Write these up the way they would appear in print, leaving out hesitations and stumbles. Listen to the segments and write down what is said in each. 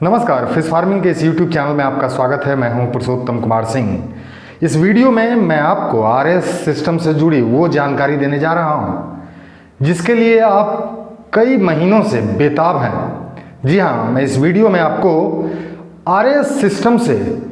नमस्कार, fish farming के इस YouTube चैनल में आपका स्वागत है। मैं हूं पुरुषोत्तम कुमार सिंह। इस वीडियो में मैं आपको RS सिस्टम से जुड़ी वो जानकारी देने जा रहा हूं जिसके लिए आप कई महीनों से बेताब हैं। जी हां, मैं इस वीडियो में आपको RS सिस्टम से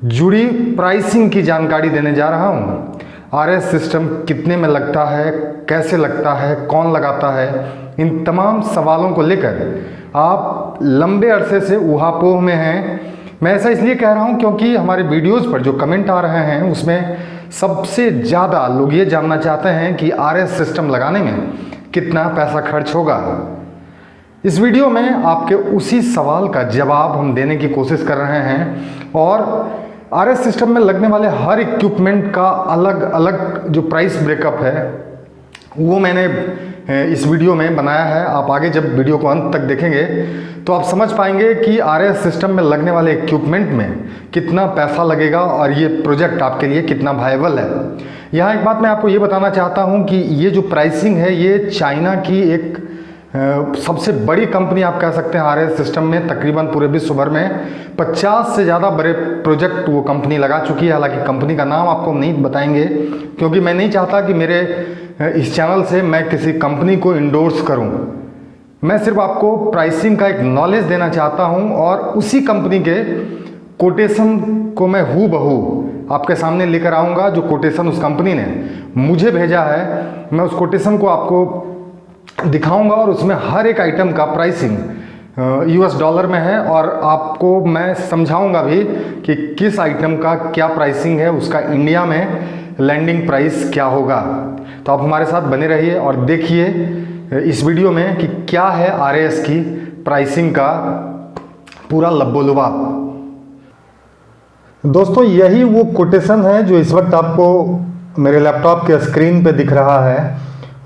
जुड़ी प्राइसिंग की जानकारी देने जा रहा हूं। RS सिस्टम कितने में लगता है, कैसे लगता है, कौन लगाता है, इन तमाम सवालों को लेकर आप लंबे अरसे से ऊहापोह में हैं। मैं ऐसा इसलिए कह रहा हूं क्योंकि हमारे वीडियोस पर जो कमेंट आ रहे हैं उसमें सबसे ज़्यादा लोग ये जानना चाहते हैं कि RS सिस्टम लगाने में कितना पैसा खर्च होगा। इस वीडियो में आपके उसी सवाल का जवाब हम देने की कोशिश कर रहे हैं और RS सिस्टम में लगने वाले हर इक्विपमेंट का अलग अलग जो प्राइस ब्रेकअप है वो मैंने इस वीडियो में बनाया है। आप आगे जब वीडियो को अंत तक देखेंगे तो आप समझ पाएंगे कि RS सिस्टम में लगने वाले इक्विपमेंट में कितना पैसा लगेगा और ये प्रोजेक्ट आपके लिए कितना वायबल है। यहाँ एक बात मैं आपको ये बताना चाहता हूँ कि ये जो प्राइसिंग है ये चाइना की एक सबसे बड़ी कंपनी आप कह सकते हैं RS सिस्टम में। तकरीबन पूरे विश्व भर में 50 से ज़्यादा बड़े प्रोजेक्ट वो कंपनी लगा चुकी है। हालांकि कंपनी का नाम आपको नहीं बताएंगे क्योंकि मैं नहीं चाहता कि मेरे इस चैनल से मैं किसी कंपनी को इंडोर्स करूं। मैं सिर्फ आपको प्राइसिंग का एक नॉलेज देना चाहता हूं और उसी कंपनी के कोटेशन को मैं हूबहू आपके सामने लेकर आऊंगा। जो कोटेशन उस कंपनी ने मुझे भेजा है मैं उस कोटेशन को आपको दिखाऊंगा और उसमें हर एक आइटम का प्राइसिंग US डॉलर में है और आपको मैं समझाऊंगा भी कि किस आइटम का क्या प्राइसिंग है, उसका इंडिया में लैंडिंग प्राइस क्या होगा। तो आप हमारे साथ बने रहिए और देखिए इस वीडियो में कि क्या है RS की प्राइसिंग का पूरा लब्बो-लुबाब। दोस्तों, यही वो कोटेशन है जो इस वक्त आपको मेरे लैपटॉप के स्क्रीन पे दिख रहा है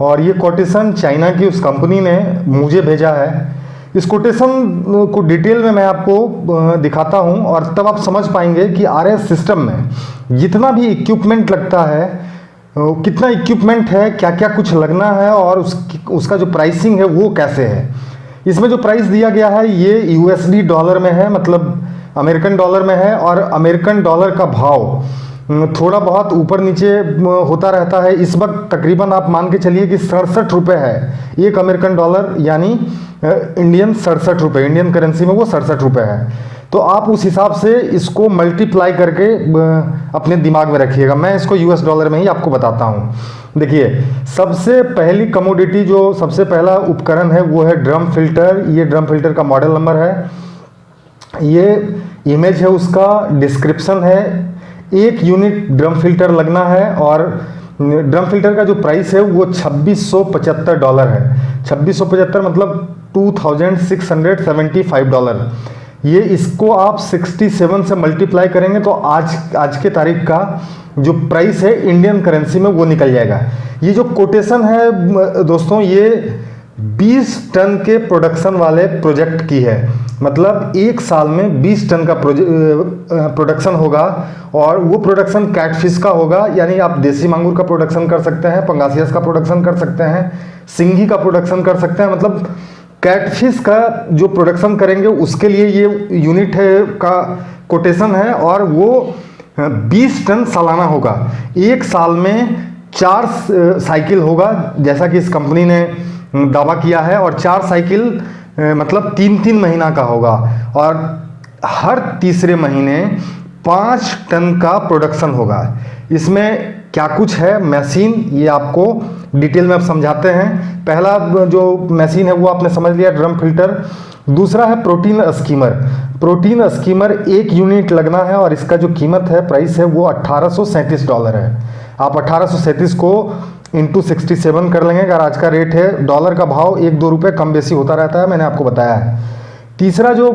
और ये कोटेशन चाइना की उस कंपनी ने मुझे भेजा है। इस कोटेशन को डिटेल में मैं आपको दिखाता हूं और तब आप समझ पाएंगे कि RS सिस्टम में जितना भी इक्विपमेंट लगता है, कितना इक्विपमेंट है, क्या क्या कुछ लगना है और उसका जो प्राइसिंग है वो कैसे है। इसमें जो प्राइस दिया गया है ये USD डॉलर में है, मतलब अमेरिकन डॉलर में है और अमेरिकन डॉलर का भाव थोड़ा बहुत ऊपर नीचे होता रहता है। इस वक्त तकरीबन आप मान के चलिए कि 67 रुपये है एक अमेरिकन डॉलर, यानी इंडियन 67 रुपये, इंडियन करेंसी में वो 67 रुपये है। तो आप उस हिसाब से इसको मल्टीप्लाई करके अपने दिमाग में रखिएगा। मैं इसको US डॉलर में ही आपको बताता हूँ। देखिए, सबसे पहली कमोडिटी जो सबसे पहला उपकरण है वो है ड्रम फिल्टर। ये ड्रम फिल्टर का मॉडल नंबर है, ये इमेज है, उसका डिस्क्रिप्शन है। 1 यूनिट ड्रम फिल्टर लगना है और ड्रम फिल्टर का जो प्राइस है वो $2675 है। 2675 मतलब $2675। ये इसको आप 67 से मल्टीप्लाई करेंगे तो आज के तारीख का जो प्राइस है इंडियन करेंसी में वो निकल जाएगा। ये जो कोटेशन है दोस्तों, ये 20 टन के प्रोडक्शन वाले प्रोजेक्ट की है। मतलब एक साल में 20 टन का प्रोडक्शन होगा और वो प्रोडक्शन कैटफिश का होगा, यानी आप देसी मांगुर का प्रोडक्शन कर सकते हैं, पंगासियस का प्रोडक्शन कर सकते हैं, सिंघी का प्रोडक्शन कर सकते हैं। मतलब कैटफिश का जो प्रोडक्शन करेंगे उसके लिए ये यूनिट है का कोटेशन है और वो 20 टन सालाना होगा। एक साल में 4 साइकिल होगा जैसा कि इस कंपनी ने दावा किया है और 4 साइकिल मतलब 3-3 महीना का होगा और हर तीसरे महीने 5 टन का प्रोडक्शन होगा। इसमें क्या कुछ है मशीन, ये आपको डिटेल में अब समझाते हैं। पहला जो मशीन है वो आपने समझ लिया, ड्रम फिल्टर। दूसरा है protein schemer. Protein schemer 1 unit लगना है और इसका जो कीमत है, प्राइस है, वो $1837 है। आप 1837 को इंटू 67 कर लेंगे। अगर आज का रेट है, डॉलर का भाव 1-2 रुपये कम बेसी होता रहता है, मैंने आपको बताया है। तीसरा जो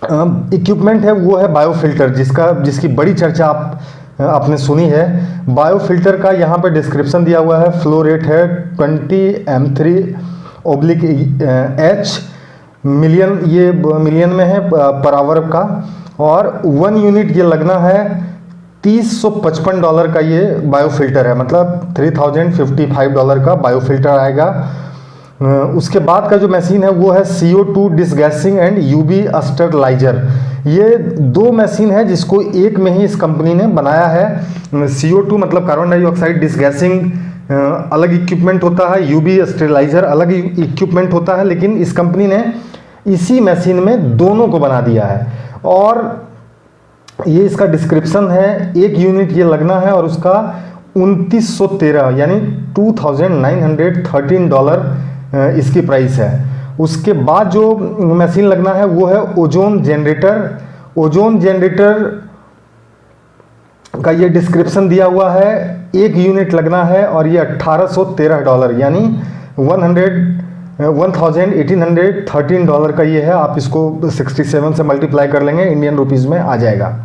इक्विपमेंट है वो है बायोफिल्टर, जिसकी बड़ी चर्चा आपने सुनी है। बायोफिल्टर का यहाँ पे डिस्क्रिप्शन दिया हुआ है। फ्लो रेट है 20m3/H मिलियन, ये मिलियन में है पर आवर का, और 1 यूनिट ये लगना है। $355 का ये बायोफिल्टर है, मतलब $3055 का बायोफिल्टर आएगा। उसके बाद का जो मशीन है वो है CO2 डिसगैसिंग एंड UV स्टरलाइजर। ये दो मशीन है जिसको एक में ही इस कंपनी ने बनाया है। CO2 मतलब कार्बन डाइऑक्साइड डिसगैसिंग अलग इक्विपमेंट होता है, UV स्टरलाइजर अलग इक्विपमेंट होता है, लेकिन इस कंपनी ने इसी मशीन में दोनों को बना दिया है। और ये इसका डिस्क्रिप्शन है, एक यूनिट ये लगना है और उसका 2913 यानी $2,913 इसकी प्राइस है। उसके बाद जो मशीन लगना है वो है ओजोन जनरेटर। ओजोन जनरेटर का ये डिस्क्रिप्शन दिया हुआ है, एक यूनिट लगना है और ये $1813 यानी $1,813 का ये है। आप इसको 67 से मल्टीप्लाई कर लेंगे, इंडियन रुपीज़ में आ जाएगा।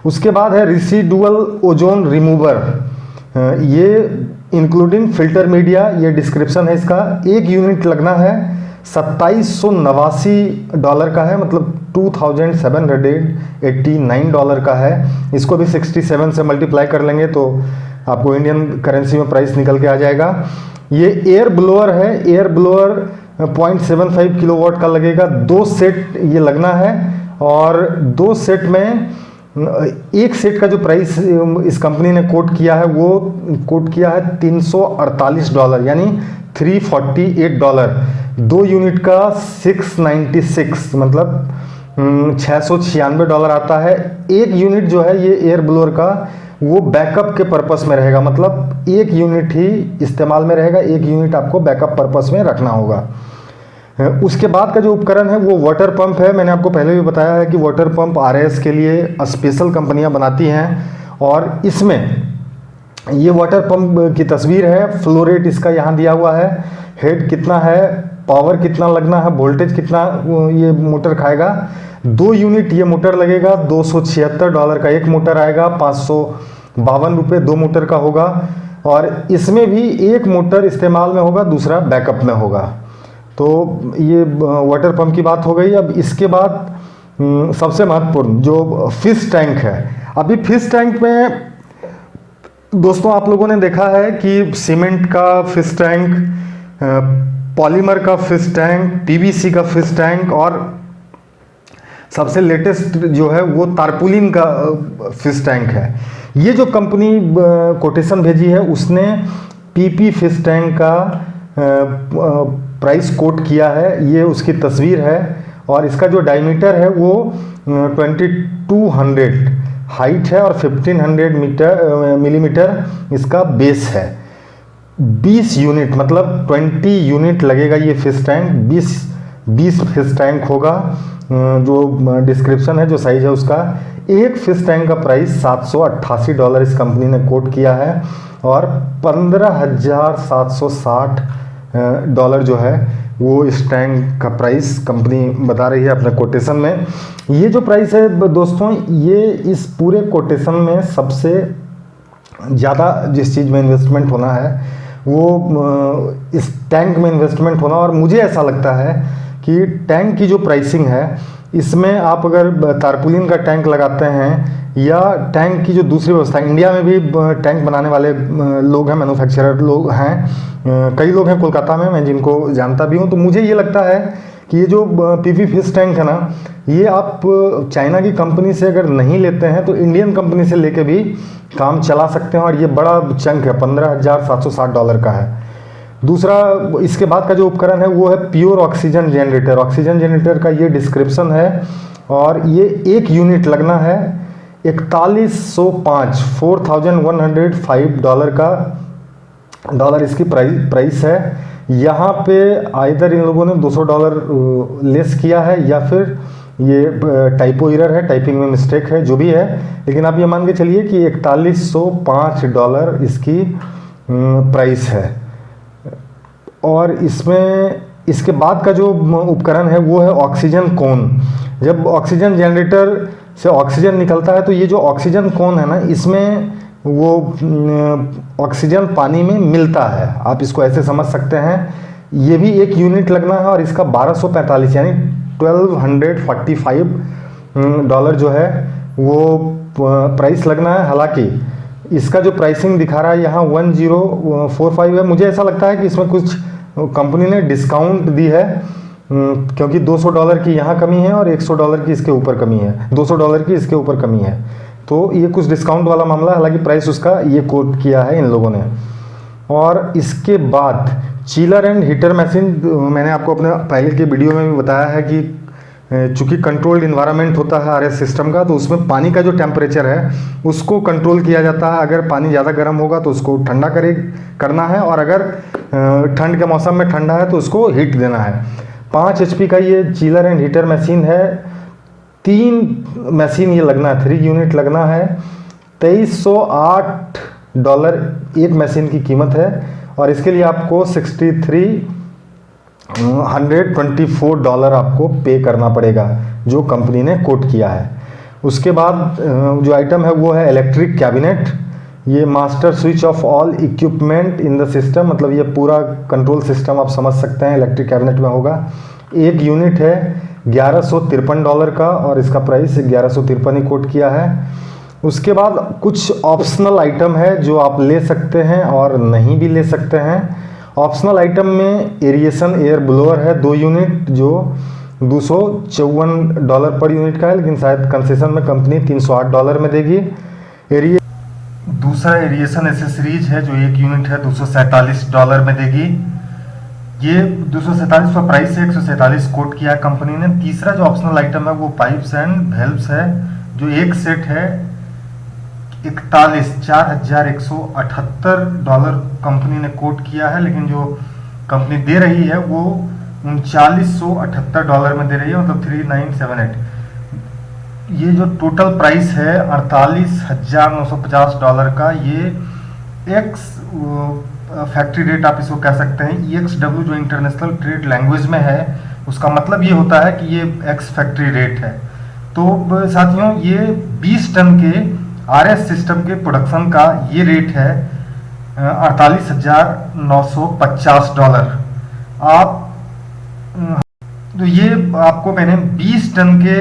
उसके बाद है रेसिडुअल ओजोन रिमूवर, ये इंक्लूडिंग फिल्टर मीडिया, ये डिस्क्रिप्शन है इसका। एक यूनिट लगना है $2789 का है, मतलब $2,789 का है। इसको भी 67 से मल्टीप्लाई कर लेंगे तो आपको इंडियन करेंसी में प्राइस निकल के आ जाएगा। ये एयर ब्लोअर है, एयर ब्लोअर 0.75 किलोवाट का लगेगा। 2 सेट ये लगना है और 2 सेट में एक सेट का जो प्राइस इस कंपनी ने कोट किया है वो कोट किया है $348 यानी $348। 2 यूनिट का 696 मतलब $696 आता है। एक यूनिट जो है ये एयर ब्लोअर का वो बैकअप के पर्पस में रहेगा, मतलब एक यूनिट ही इस्तेमाल में रहेगा, एक यूनिट आपको बैकअप पर्पस में रखना होगा। उसके बाद का जो उपकरण है वो वाटर पंप है। मैंने आपको पहले भी बताया है कि वाटर पंप RS के लिए स्पेशल कंपनियां बनाती हैं और इसमें ये वाटर पंप की तस्वीर है। फ्लो रेट इसका यहाँ दिया हुआ है, हेड कितना है, पावर कितना लगना है, वोल्टेज कितना ये मोटर खाएगा। 2 यूनिट ये मोटर लगेगा, $276 का एक मोटर आएगा, ₹552 2 मोटर का होगा। और इसमें भी एक मोटर इस्तेमाल में होगा, दूसरा बैकअप में होगा। तो ये वाटर पंप की बात हो गई। अब इसके बाद सबसे महत्वपूर्ण जो फिश टैंक है। अभी फिश टैंक में दोस्तों आप लोगों ने देखा है कि सीमेंट का फिश टैंक, पॉलीमर का फिश टैंक, PVC का फिश टैंक और सबसे लेटेस्ट जो है वो तारपुलिन का फिश टैंक है। ये जो कंपनी कोटेशन भेजी है उसने PP फिश टैंक का प्राइस कोट किया है, ये उसकी तस्वीर है। और इसका जो डायमीटर है वो 2200 हाइट है और 1500 मिलीमीटर इसका बेस है। 20 यूनिट मतलब 20 यूनिट लगेगा ये फिश टैंक, 20 फिश टैंक होगा। जो डिस्क्रिप्शन है, जो साइज है उसका, एक फिश टैंक का प्राइस $788 इस कंपनी ने कोट किया है और $15,760 जो है वो इस टैंक का प्राइस कंपनी बता रही है अपने कोटेशन में। ये जो प्राइस है दोस्तों, ये इस पूरे कोटेशन में सबसे ज़्यादा जिस चीज़ में इन्वेस्टमेंट होना है वो इस टैंक में इन्वेस्टमेंट होना। और मुझे ऐसा लगता है कि टैंक की जो प्राइसिंग है इसमें आप अगर तारपुलिन का टैंक लगाते हैं या टैंक की जो दूसरी व्यवस्था, इंडिया में भी टैंक बनाने वाले लोग हैं, मैन्युफैक्चरर लोग हैं, कई लोग हैं कोलकाता में, मैं जिनको जानता भी हूं। तो मुझे ये लगता है कि ये जो PP फिश टैंक है ना, ये आप चाइना की कंपनी से अगर नहीं लेते हैं तो इंडियन कंपनी से लेके भी काम चला सकते हैं। और ये बड़ा चंक है, $15,760 का है। दूसरा इसके बाद का जो उपकरण है वो है pure oxygen generator. Oxygen generator का ये डिस्क्रिप्शन है और ये एक यूनिट लगना है 4105 $4,105 का डॉलर इसकी प्राइस है। यहाँ पे आइदर इन लोगों ने $200 लेस किया है या फिर ये टाइपो एरर है, टाइपिंग में मिस्टेक है, जो भी है, लेकिन आप ये मान के चलिए कि $4105 इसकी प्राइस है। और इसमें इसके बाद का जो उपकरण है वो है ऑक्सीजन कोन। जब ऑक्सीजन जनरेटर से ऑक्सीजन निकलता है तो ये जो ऑक्सीजन कोन है ना, इसमें वो ऑक्सीजन पानी में मिलता है, आप इसको ऐसे समझ सकते हैं। ये भी एक यूनिट लगना है और इसका 1245 यानी $1,245 जो है वो प्राइस लगना है। हालांकि इसका जो प्राइसिंग दिखा रहा है यहाँ 1045 है। मुझे ऐसा लगता है कि इसमें कुछ कंपनी ने डिस्काउंट दी है, क्योंकि $200 की यहाँ कमी है और $100 की इसके ऊपर कमी है, $200 की इसके ऊपर कमी है। तो ये कुछ डिस्काउंट वाला मामला, हालांकि प्राइस उसका ये कोट किया है इन लोगों ने। और इसके बाद चिलर एंड हीटर मशीन, मैंने आपको अपने पहले के वीडियो में भी बताया है कि चूँकि कंट्रोल्ड इन्वायरमेंट होता है आरएस सिस्टम का, तो उसमें पानी का जो टेम्परेचर है उसको कंट्रोल किया जाता है। अगर पानी ज़्यादा गर्म होगा तो उसको ठंडा करना है, और अगर ठंड के मौसम में ठंडा है तो उसको हीट देना है। 5 HP का ये चिलर एंड हीटर मशीन है। 3 मशीन ये लगना है, 3 यूनिट लगना है। $2308 एक मशीन की कीमत है, और इसके लिए आपको $6324 आपको पे करना पड़ेगा, जो कंपनी ने कोट किया है। उसके बाद जो आइटम है वो है इलेक्ट्रिक कैबिनेट। ये master switch off all equipment in the system, मतलब ये पूरा कंट्रोल सिस्टम आप समझ सकते हैं इलेक्ट्रिक कैबिनेट में होगा। एक यूनिट है $1153 का, और इसका प्राइस 1153 ही कोट किया है। उसके बाद कुछ ऑप्शनल आइटम है जो आप ले सकते हैं और नहीं भी ले सकते हैं। ऑप्शनल आइटम में एरिएशन एयर ब्लोअर है 2 यूनिट, जो $254 पर यूनिट का है, लेकिन शायद कंसेशन में कंपनी $308 में देगी। दूसरा एरिएशन एसेसरीज है जो 1 यूनिट है $247 में देगी। ये 247 का प्राइस है, 147 कोट किया है कंपनी ने। तीसरा जो ऑप्शनल आइटम है वो पाइप्स एंड वेल्व्स है, जो एक सेट है $41,178 कंपनी ने कोट किया है, लेकिन जो कंपनी दे रही है वो $3978 में दे रही है, मतलब 3978। ये जो टोटल प्राइस है $48,950 का, ये एक्स फैक्ट्री रेट आप इसको कह सकते हैं। EXW जो इंटरनेशनल ट्रेड लैंग्वेज में है, उसका मतलब ये होता है कि ये एक्स फैक्ट्री रेट है। तो साथियों, ये 20 टन के RS सिस्टम के प्रोडक्शन का ये रेट है $48,950। आप तो ये आपको मैंने 20 टन के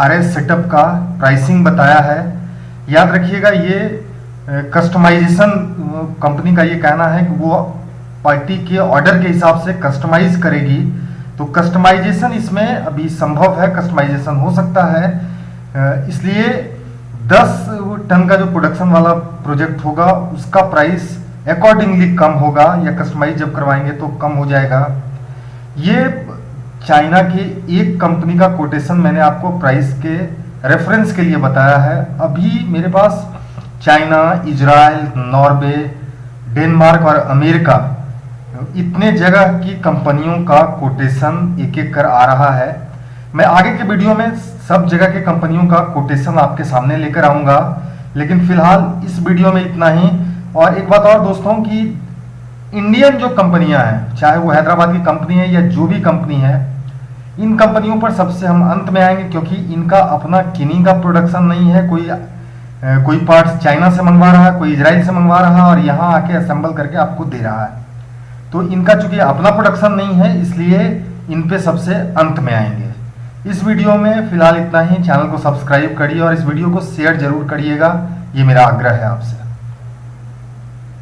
RS सेटअप का प्राइसिंग बताया है। याद रखिएगा, ये कस्टमाइजेशन कंपनी का ये कहना है कि वो पार्टी के ऑर्डर के हिसाब से कस्टमाइज करेगी। तो कस्टमाइजेशन इसमें अभी संभव है, कस्टमाइजेशन हो सकता है, इसलिए 10 टन का जो प्रोडक्शन वाला प्रोजेक्ट होगा उसका प्राइस अकॉर्डिंगली कम होगा, या कस्टमाइज जब करवाएंगे तो कम हो जाएगा। ये चाइना की एक कंपनी का कोटेशन मैंने आपको प्राइस के रेफरेंस के लिए बताया है। अभी मेरे पास चाइना, इजराइल, नॉर्वे, डेनमार्क और अमेरिका, इतने जगह की कंपनियों का कोटेशन एक एक कर आ रहा है। मैं आगे के वीडियो में सब जगह के कंपनियों का कोटेशन आपके सामने लेकर आऊंगा, लेकिन फिलहाल इस वीडियो में इतना ही। और एक बात और दोस्तों, कि इंडियन जो कंपनियां हैं, चाहे वो हैदराबाद की कंपनी है या जो भी कंपनी है, इन कंपनियों पर सबसे हम अंत में आएंगे, क्योंकि इनका अपना किन्हीं का प्रोडक्शन नहीं है। कोई पार्ट्स चाइना से मंगवा रहा है, कोई इजराइल से मंगवा रहा है, और यहाँ आके असेंबल करके आपको दे रहा है। तो इनका चूंकि अपना प्रोडक्शन नहीं है, इसलिए इन पे सबसे अंत में आएंगे। इस वीडियो में फिलहाल इतना ही। चैनल को सब्सक्राइब करिए और इस वीडियो को शेयर जरूर करिएगा, ये मेरा आग्रह है आपसे।